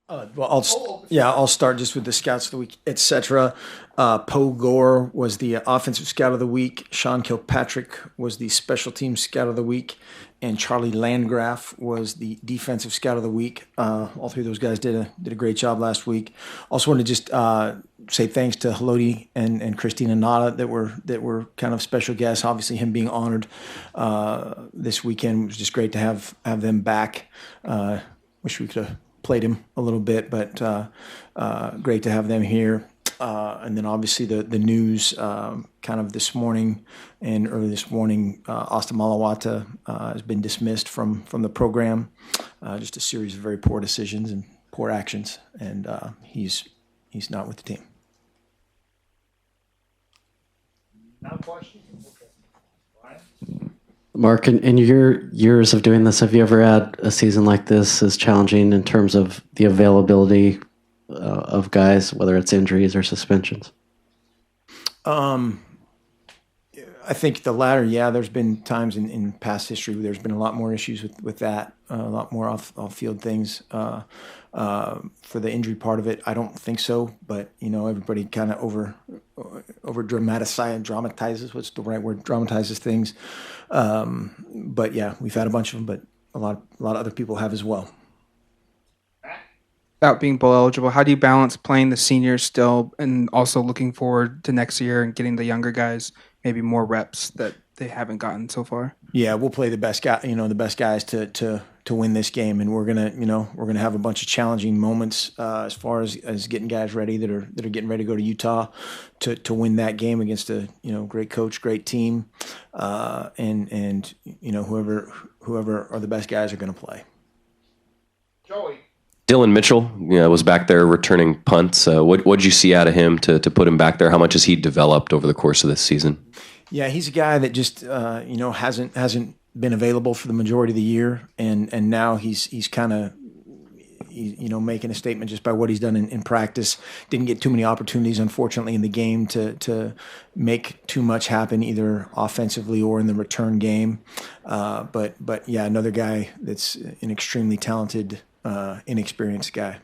I'll start just with the scouts of the week, etc. Poe Gore was the offensive scout of the week. Sean Kilpatrick was the special team scout of the week, and Charlie Landgraf was the defensive scout of the week. All three of those guys did a great job last week. Also wanted to just say thanks to Haloti and Christina Nada that were kind of special guests. Obviously, him being honored this weekend was just great to have them back. Wish we could have played him a little bit, but great to have them here. And then obviously the news kind of this morning and early this morning, Austin Malawata has been dismissed from the program. Just a series of very poor decisions and poor actions, and he's not with the team. Now question? Okay. Ryan? Mark, in your years of doing this, have you ever had a season like this as challenging in terms of the availability of guys, whether it's injuries or suspensions? I think the latter, yeah. There's been times in past history where there's been a lot more issues with that, a lot more off-field things. For the injury part of it, I don't think so. But everybody kind of over dramatizes. What's the right word? Dramatizes things. But yeah, we've had a bunch of them, but a lot of other people have as well. Without being bowl eligible, how do you balance playing the seniors still and also looking forward to next year and getting the younger guys maybe more reps that they haven't gotten so far? Yeah, we'll play the best guys to win this game, and we're gonna have a bunch of challenging moments as far as getting guys ready that are getting ready to go to Utah to win that game against a great coach, great team, and whoever are the best guys are going to play. Joey. Dylan Mitchell, was back there returning punts. What'd you see out of him to put him back there? How much has he developed over the course of this season? Yeah, he's a guy that just hasn't been available for the majority of the year, and now he's kind of making a statement just by what he's done in practice. Didn't get too many opportunities, unfortunately, in the game to make too much happen, either offensively or in the return game. But yeah, another guy that's an extremely talented, inexperienced guy.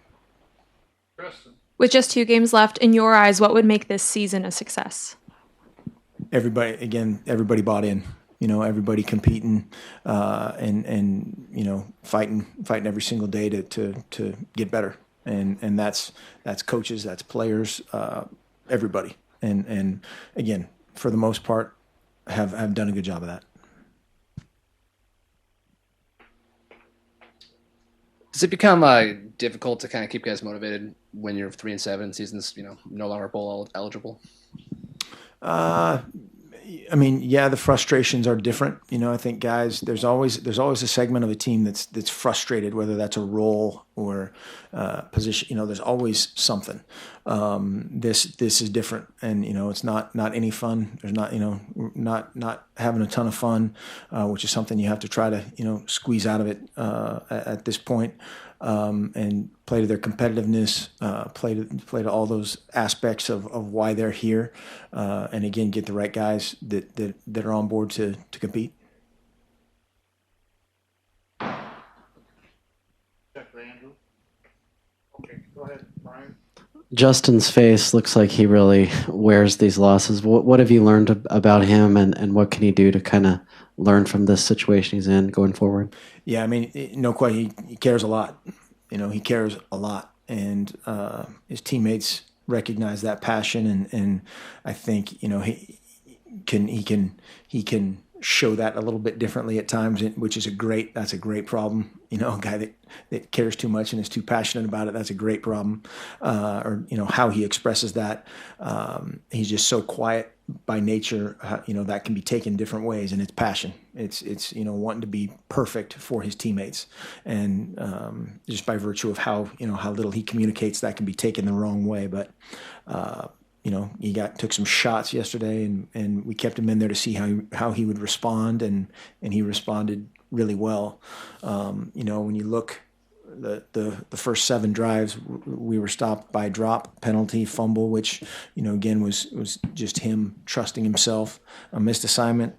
Kristen. With just 2 games left, in your eyes, what would make this season a success? Everybody bought in. Everybody competing and fighting every single day to get better. And that's coaches, that's players, everybody. And again, for the most part, have done a good job of that. Does it become difficult to kind of keep guys motivated when you're 3-7, season's no longer bowl eligible? I mean, yeah, the frustrations are different. I think guys, there's always a segment of a team that's frustrated, whether that's a role or position. There's always something. This is different, and it's not any fun. There's not having a ton of fun, which is something you have to try to squeeze out of it at this point. And play to their competitiveness, play to all those aspects of why they're here, and again get the right guys that are on board to compete. Check Andrew. Okay, go ahead, Brian. Justin's face looks like he really wears these losses. What have you learned about him, and what can he do to kind of learn from this situation he's in going forward? Yeah, I mean, no question, he cares a lot. He cares a lot, and his teammates recognize that passion, and I think he can show that a little bit differently at times, which is that's a great problem. A guy that cares too much and is too passionate about it, that's a great problem. Or how he expresses that. He's just so quiet by nature. That can be taken different ways, and it's passion. It's wanting to be perfect for his teammates, and just by virtue of how little he communicates, that can be taken the wrong way. But he took some shots yesterday, and we kept him in there to see how he would respond, and he responded really well. When you look the first 7 drives, we were stopped by drop, penalty, fumble, which again was just him trusting himself. A missed assignment.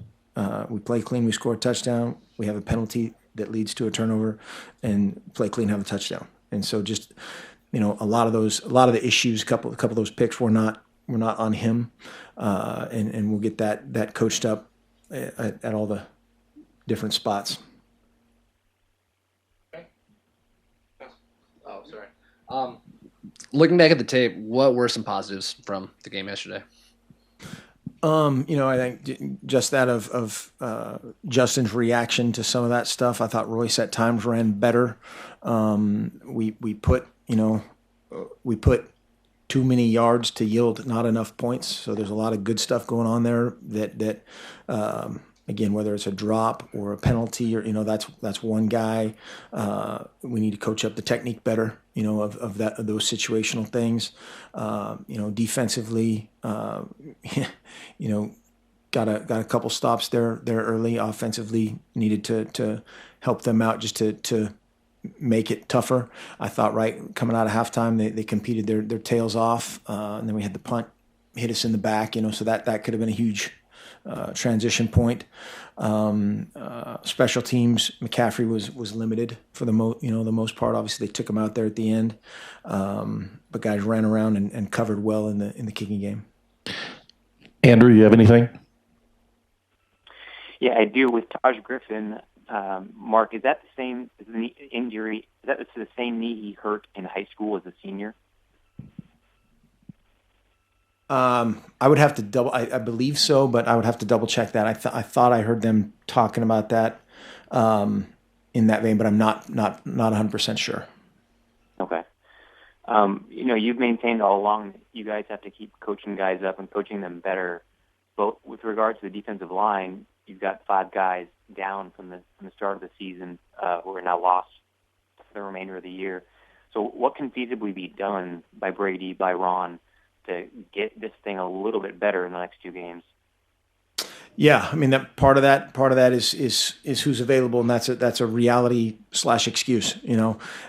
We play clean, we score a touchdown. We have a penalty that leads to a turnover, and play clean, have a touchdown. And so just a lot of the issues, a couple of those picks were not on him, and we'll get that coached up at all the different spots. Oh, sorry. Looking back at the tape, what were some positives from the game yesterday? I think just that of Justin's reaction to some of that stuff. I thought Royce at times ran better. We put too many yards to yield not enough points. So there's a lot of good stuff going on there that again, whether it's a drop or a penalty or, that's one guy. We need to coach up the technique better, of those situational things. Defensively, got a couple stops there early. Offensively, needed to help them out just to make it tougher. I thought right coming out of halftime, they competed their tails off, and then we had the punt hit us in the back, so that could have been a huge transition point. Special teams, McCaffrey was limited for the most part. Obviously, they took him out there at the end, but guys ran around and covered well in the kicking game. Andrew, you have anything? Yeah, I do. With Taj Griffin, Mark, is that the same knee injury? Is that the same knee he hurt in high school as a senior? I would have to double. I believe so, but I would have to double check that. I thought I heard them talking about that in that vein, but I'm not 100% sure. Okay. You've maintained all along that you guys have to keep coaching guys up and coaching them better. But with regard to the defensive line, you've got 5 guys down from the start of the season who are now lost for the remainder of the year. So what can feasibly be done by Brady, by Ron, to get this thing a little bit better in the next 2 games? Yeah, I mean that part of that is who's available, and that's a reality / excuse,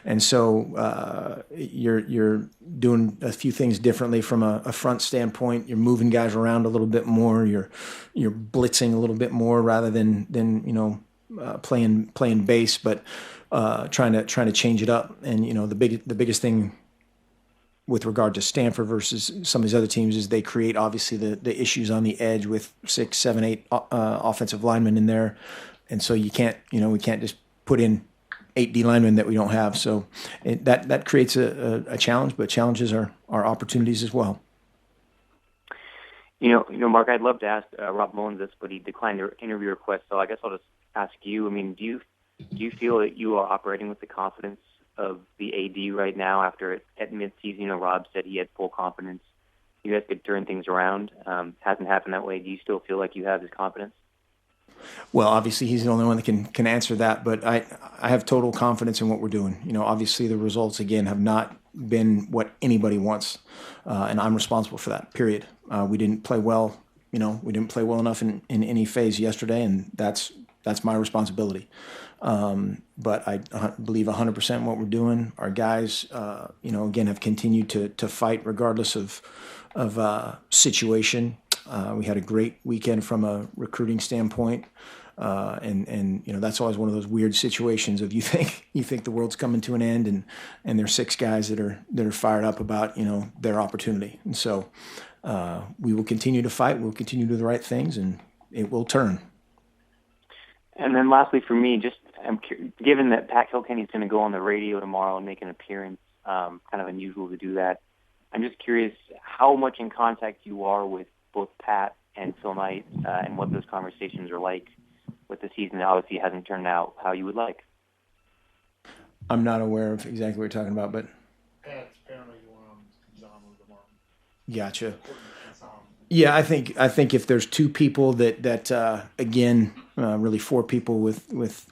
And so you're doing a few things differently from a front standpoint. You're moving guys around a little bit more. You're blitzing a little bit more rather than playing base, but trying to change it up. And the biggest thing with regard to Stanford versus some of these other teams is they create obviously the issues on the edge with 6, 7, 8 offensive linemen in there. And so we can't just put in 8 D linemen that we don't have. So that creates a challenge, but challenges are opportunities as well. Mark, I'd love to ask Rob Mullins this, but he declined your interview request. So I guess I'll just ask you. I mean, do you feel that you are operating with the confidence of the AD right now? After at midseason, Rob said he had full confidence you guys could turn things around. Hasn't happened that way. Do you still feel like you have his confidence? Well, obviously he's the only one that can answer that, but I have total confidence in what we're doing. Obviously the results again have not been what anybody wants, and I'm responsible for that. Period. We didn't play well. We didn't play well enough in any phase yesterday, and that's my responsibility. But I believe 100% in what we're doing. Our guys, again, have continued to fight regardless of situation. We had a great weekend from a recruiting standpoint, and that's always one of those weird situations of you think the world's coming to an end, and there's 6 guys that are fired up about their opportunity, and so we will continue to fight. We'll continue to do the right things, and it will turn. And then lastly for me, just given that Pat Kilkenny's going to go on the radio tomorrow and make an appearance, kind of unusual to do that, I'm just curious how much in contact you are with both Pat and Phil Knight, and what those conversations are like with the season that obviously hasn't turned out how you would like. I'm not aware of exactly what you're talking about, but Pat's apparently going on John tomorrow. Gotcha. Yeah, I think if there's 2 people that again, really 4 people with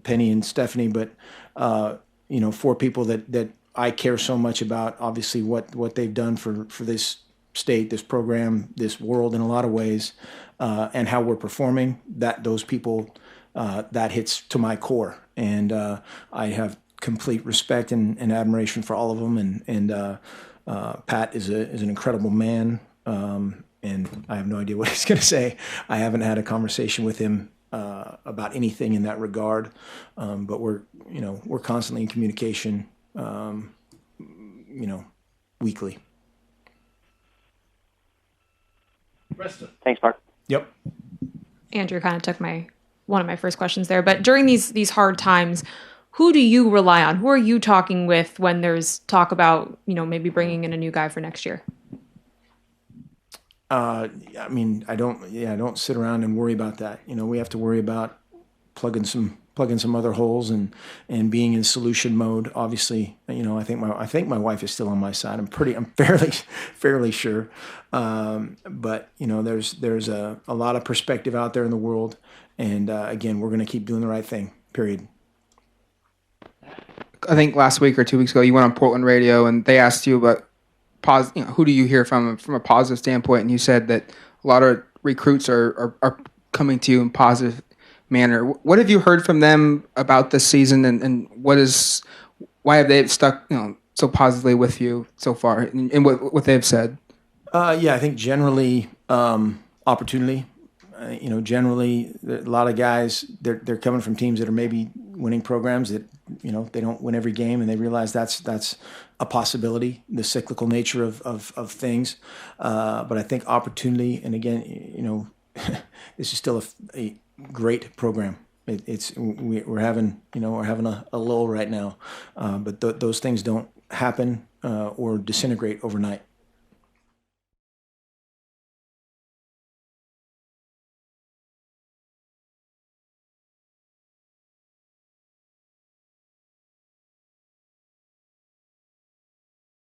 Penny and Stephanie, but 4 people that I care so much about, obviously what they've done for this state, this program, this world in a lot of ways, and how we're performing, that those people, that hits to my core. And I have complete respect and admiration for all of them. And Pat is an incredible man. And I have no idea what he's going to say. I haven't had a conversation with him about anything in that regard, but we're constantly in communication. weekly. Thanks, Mark. Yep. Andrew kind of took one of my first questions there. But during these hard times, who do you rely on? Who are you talking with when there's talk about maybe bringing in a new guy for next year? I don't sit around and worry about that. We have to worry about plugging some other holes and being in solution mode. Obviously, I think my wife is still on my side. I'm fairly sure. But there's a lot of perspective out there in the world, and again, we're going to keep doing the right thing. Period. I think last week or 2 weeks ago, you went on Portland radio and they asked you about who do you hear from a positive standpoint, and you said that a lot of recruits are coming to you in positive manner. What have you heard from them about this season, and why have they stuck so positively with you so far, and what they've said? I think generally opportunity. Generally a lot of guys they're coming from teams that are maybe winning programs that they don't win every game, and they realize that's a possibility, the cyclical nature of things. But I think opportunity, and again, this is still a great program. We're having a lull right now, but those things don't happen or disintegrate overnight.